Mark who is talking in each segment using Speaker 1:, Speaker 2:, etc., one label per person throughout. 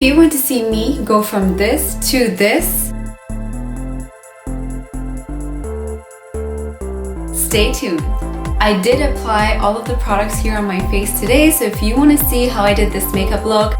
Speaker 1: you want to see me go from this to this, stay tuned. I did apply all of the products here on my face today, so if you want to see how I did this makeup look,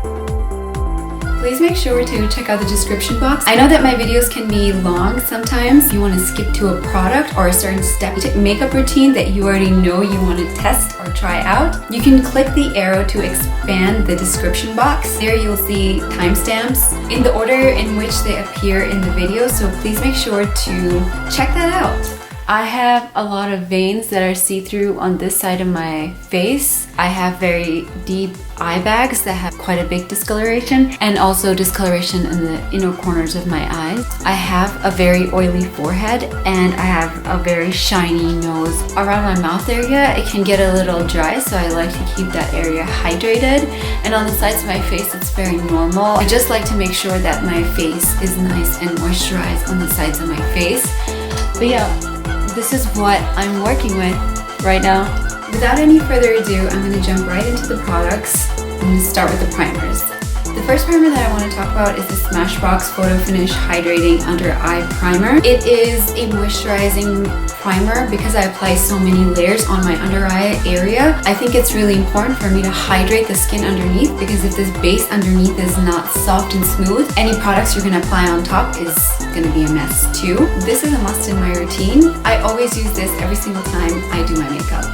Speaker 1: please make sure to check out the description box. I know that my videos can be long sometimes. If you want to skip to a product or a certain step makeup routine that you already know you want to test or try out, you can click the arrow to expand the description box. There you'll see timestamps in the order in which they appear in the video, so please make sure to check that out. I have a lot of veins that are see-through on this side of my face. I have very deep eye bags that have quite a big discoloration, and also discoloration in the inner corners of my eyes. I have a very oily forehead, and I have a very shiny nose. Around my mouth area, it can get a little dry, so I like to keep that area hydrated. And on the sides of my face, it's very normal. I just like to make sure that my face is nice and moisturized on the sides of my face. But yeah, this is what I'm working with right now. Without any further ado, I'm going to jump right into the products. I'm going to start with the primers. The first primer that I want to talk about is the Smashbox Photo Finish Hydrating Under Eye Primer. It is a moisturizing primer because I apply so many layers on my under eye area. I think it's really important for me to hydrate the skin underneath, because if this base underneath is not soft and smooth, any products you're going to apply on top is going to be a mess too. This is a must in my routine. I always use this every single time I do my makeup.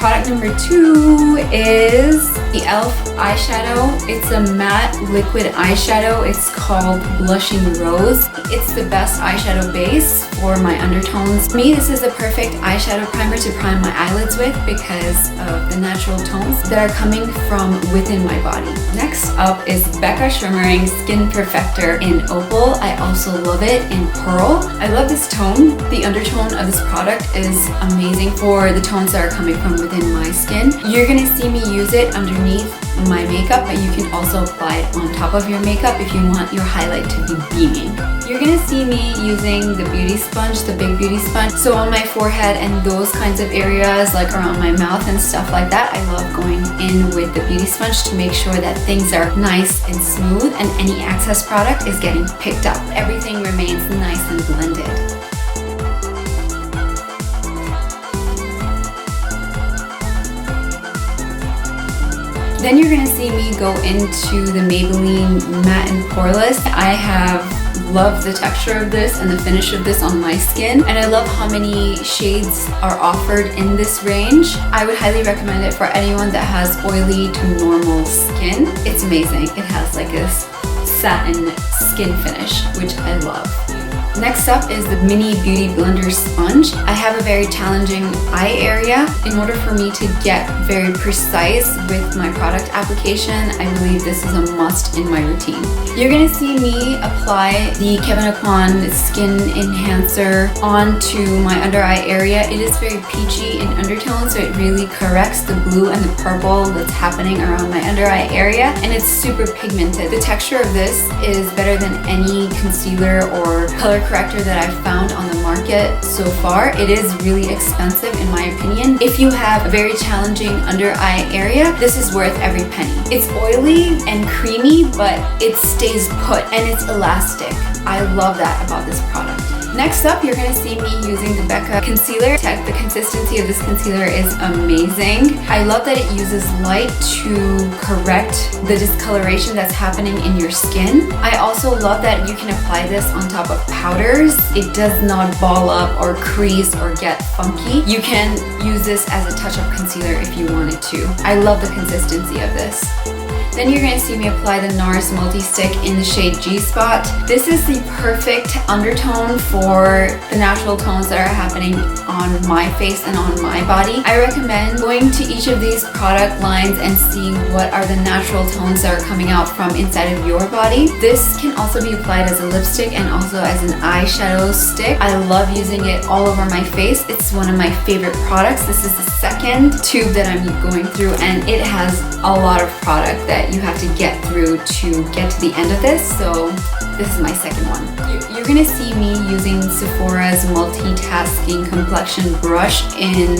Speaker 1: Product number 2 is the E.L.F eyeshadow. It's a matte liquid eyeshadow. It's called Blushing Rose. It's the best eyeshadow base for my undertones. For me, this is a perfect eyeshadow primer to prime my eyelids with because of the natural tones that are coming from within my body. Next up is Becca Shimmering Skin Perfector in Opal. I also love it in Pearl. I love this tone. The undertone of this product is amazing for the tones that are coming from within my skin. You're gonna see me use it underneath my makeup, but you can also apply it on top of your makeup if you want your highlight to be beaming. You're gonna see me using the beauty sponge, the big beauty sponge. So on my forehead and those kinds of areas, like around my mouth and stuff like that, I love going in with the beauty sponge to make sure that things are nice and smooth and any excess product is getting picked up. Everything remains nice and blended. Then you're gonna see me go into the Maybelline Matte and Poreless. I have loved the texture of this and the finish of this on my skin, and I love how many shades are offered in this range. I would highly recommend it for anyone that has oily to normal skin. It's amazing. It has like a satin skin finish, which I love. Next up is the Mini Beauty Blender Sponge. I have a very challenging eye area. In order for me to get very precise with my product application, I believe this is a must in my routine. You're gonna see me apply the Kevyn Aucoin Skin Enhancer onto my under eye area. It is very peachy in undertone, so it really corrects the blue and the purple that's happening around my under eye area, and it's super pigmented. The texture of this is better than any concealer or color corrector that I've found on the market so far. It is really expensive in my opinion. If you have a very challenging under eye area, this is worth every penny. It's oily and creamy, but it stays put and it's elastic. I love that about this product. Next up, you're going to see me using the Becca concealer. The consistency of this concealer is amazing. I love that it uses light to correct the discoloration that's happening in your skin. I also love that you can apply this on top of powders. It does not ball up or crease or get funky. You can use this as a touch-up concealer if you wanted to. I love the consistency of this. Then you're going to see me apply the NARS Multi-Stick in the shade G-Spot. This is the perfect undertone for the natural tones that are happening on my face and on my body. I recommend going to each of these product lines and seeing what are the natural tones that are coming out from inside of your body. This can also be applied as a lipstick and also as an eyeshadow stick. I love using it all over my face. It's one of my favorite products. This is the second tube that I'm going through, and it has a lot of product that you have to get through to get to the end of this, so this is my second one. You're gonna see me using Sephora's Multitasking Complexion Brush in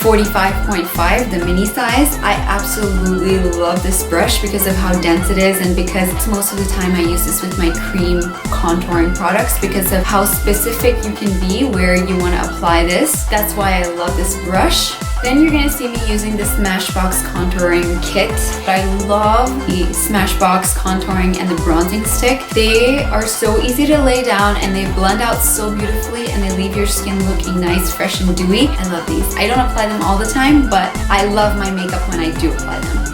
Speaker 1: 45.5, the mini size. I absolutely love this brush because of how dense it is and because most of the time I use this with my cream contouring products because of how specific you can be where you want to apply this. That's why I love this brush. Then you're gonna see me using the Smashbox contouring kit. I love the Smashbox contouring and the bronzing stick. They are so easy to lay down and they blend out so beautifully and they leave your skin looking nice, fresh and dewy. I love these. I don't apply them all the time, but I love my makeup when I do apply them.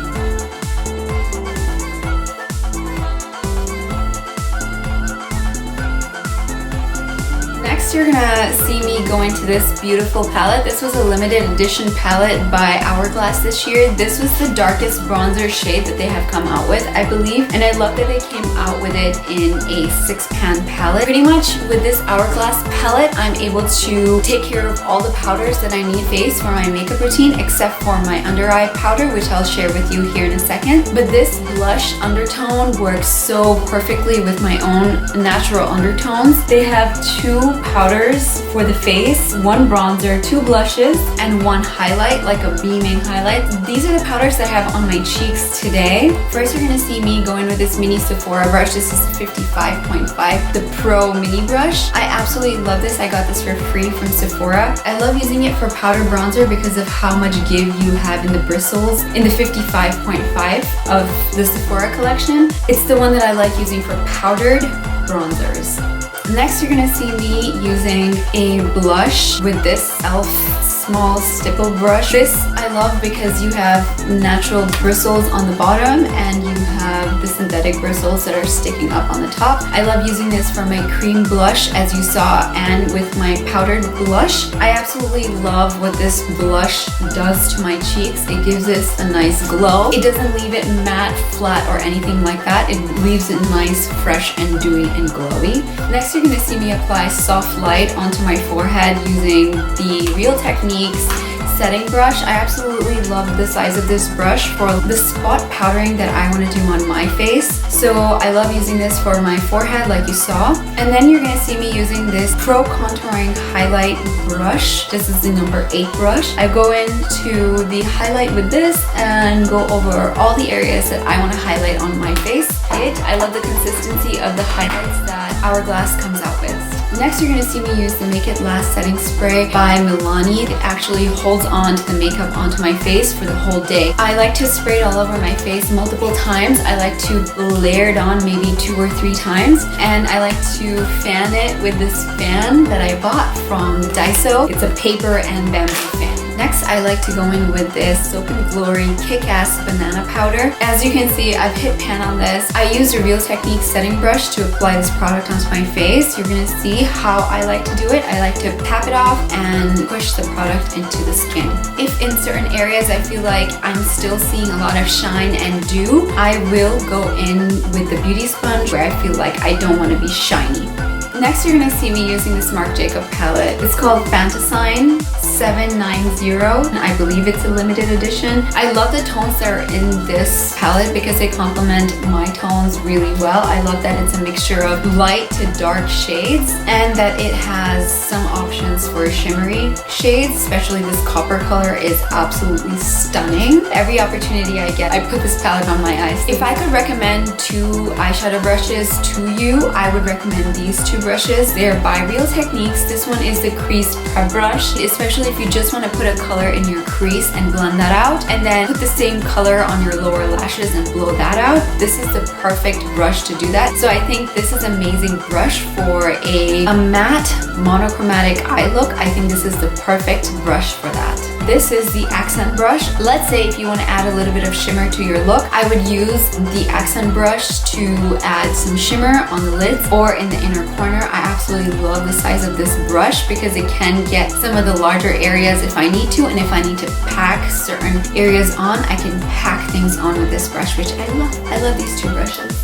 Speaker 1: Next, you're gonna see me go into this beautiful palette. This was a limited edition palette by Hourglass this year. This was the darkest bronzer shade that they have come out with, I believe. And I love that they came out with it in a 6-pan palette. Pretty much with this Hourglass palette, I'm able to take care of all the powders that I need face for my makeup routine, except for my under eye powder, which I'll share with you here in a second. But this blush undertone works so perfectly with my own natural undertones. They have 2 powders for the face, 1 bronzer, 2 blushes, and 1 highlight, like a beaming highlight. These are the powders that I have on my cheeks today. First, you're gonna see me going with this mini Sephora brush. This is 55.5, the Pro Mini Brush. I absolutely love this. I got this for free from Sephora. I love using it for powder bronzer because of how much give you have in the bristles in the 55.5 of the Sephora collection. It's the one that I like using for powdered bronzers. Next, you're gonna see me using a blush with this E.L.F small stipple brush. This I love because you have natural bristles on the bottom and you have the synthetic bristles that are sticking up on the top. I love using this for my cream blush, as you saw, and with my powdered blush. I absolutely love what this blush does to my cheeks. It gives this a nice glow. It doesn't leave it matte, flat, or anything like that. It leaves it nice, fresh, and dewy and glowy. Next, you're gonna see me apply soft light onto my forehead using the Real Techniques setting brush. I absolutely love the size of this brush for the spot powdering that I want to do on my face. So I love using this for my forehead like you saw. And then you're gonna see me using this Pro Contouring Highlight brush. This is the number 8 brush. I go into the highlight with this and go over all the areas that I want to highlight on my face. I love the consistency of the highlights that Hourglass comes out with. Next, you're going to see me use the Make It Last Setting Spray by Milani. It actually holds on to the makeup onto my face for the whole day. I like to spray it all over my face multiple times. I like to layer it on maybe 2 or 3 times. And I like to fan it with this fan that I bought from Daiso. It's a paper and bamboo fan. Next, I like to go in with this Soap & Glory Kick-Ass Banana Powder. As you can see, I've hit pan on this. I used a Real Techniques setting brush to apply this product onto my face. You're gonna see how I like to do it. I like to tap it off and push the product into the skin. If in certain areas I feel like I'm still seeing a lot of shine and dew, I will go in with the beauty sponge where I feel like I don't want to be shiny. Next, you're going to see me using this Marc Jacob palette. It's called Fantascene 790, and I believe it's a limited edition. I love the tones that are in this palette because they complement my tones really well. I love that it's a mixture of light to dark shades and that it has some options for shimmery shades, especially this copper color is absolutely stunning. Every opportunity I get, I put this palette on my eyes. If I could recommend 2 eyeshadow brushes to you, I would recommend these 2 brushes. They're by Real Techniques. This one is the Crease Prep Brush, especially if you just want to put a color in your crease and blend that out, and then put the same color on your lower lashes and blow that out. This is the perfect brush to do that. So I think this is an amazing brush for a matte monochromatic eye look. I think this is the perfect brush for that. This is the accent brush. Let's say if you want to add a little bit of shimmer to your look, I would use the accent brush to add some shimmer on the lids or in the inner corner. I absolutely love the size of this brush because it can get some of the larger areas if I need to, and if I need to pack certain areas on, I can pack things on with this brush, which I love. I love these 2 brushes.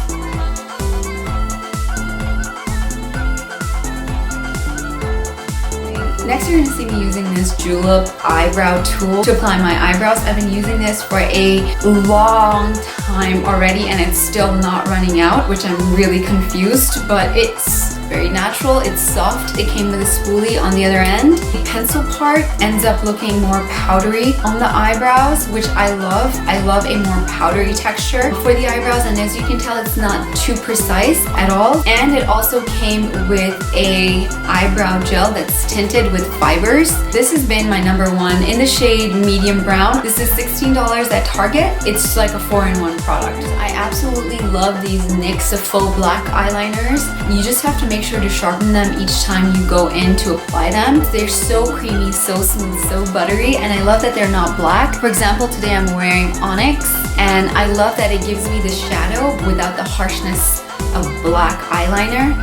Speaker 1: Next, you're going to see me using this Julep eyebrow tool to apply my eyebrows. I've been using this for a long time already and it's still not running out, which I'm really confused, but it's very natural. It's soft. It came with a spoolie on the other end. The pencil part ends up looking more powdery on the eyebrows, which I love. I love a more powdery texture for the eyebrows, and as you can tell, it's not too precise at all. And it also came with a eyebrow gel that's tinted with fibers. This has been my number one in the shade medium brown. This is $16 at Target. It's like a 4-in-1 product. I absolutely love these NYX Faux Black eyeliners. You just have to make sure to sharpen them each time you go in to apply them. They're so creamy, so smooth, so buttery, and I love that they're not black. For example, today I'm wearing Onyx, and I love that it gives me the shadow without the harshness of black eyeliner.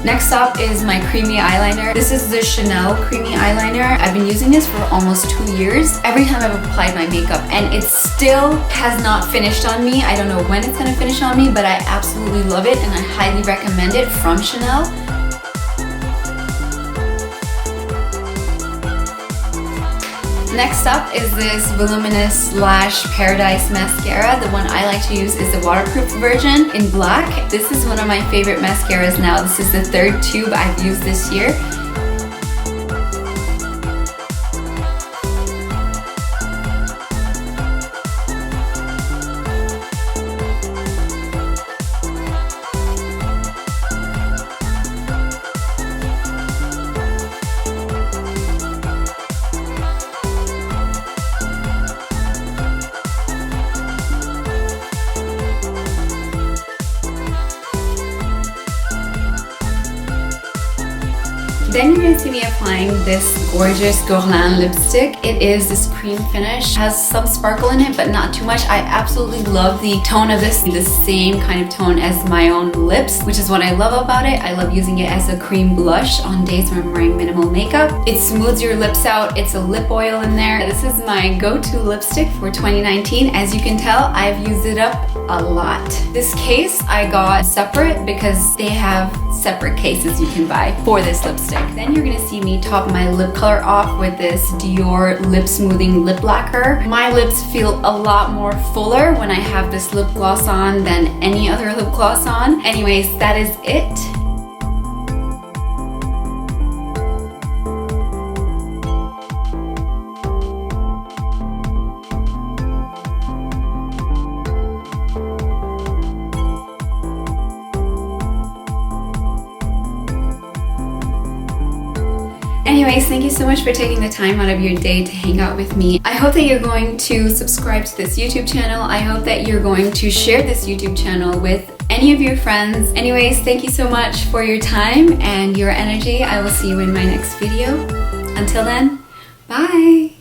Speaker 1: Next up is my creamy eyeliner. This is the Chanel creamy eyeliner. I've been using this for almost 2 years. Every time I've applied my makeup, and it still has not finished on me. I don't know when it's gonna finish on me, but I absolutely love it and I highly recommend it from Chanel. Next up is this Voluminous Lash Paradise Mascara. The one I like to use is the waterproof version in black. This is one of my favorite mascaras now. This is the 3rd tube I've used this year. Then you're going to see me applying this gorgeous Guerlain lipstick. It is this cream finish, has some sparkle in it, but not too much. I absolutely love the tone of this, the same kind of tone as my own lips, which is what I love about it. I love using it as a cream blush on days when I'm wearing minimal makeup. It smooths your lips out. It's a lip oil in there. This is my go-to lipstick for 2019. As you can tell, I've used it up a lot. This case I got separate because they have separate cases you can buy for this lipstick. Then you're gonna see me top my lip color off with this Dior Lip Smoothing Lip Lacquer. My lips feel a lot more fuller when I have this lip gloss on than any other lip gloss on. Anyways, that is it. Anyways, thank you so much for taking the time out of your day to hang out with me. I hope that you're going to subscribe to this YouTube channel. I hope that you're going to share this YouTube channel with any of your friends. Anyways, thank you so much for your time and your energy. I will see you in my next video. Until then, bye!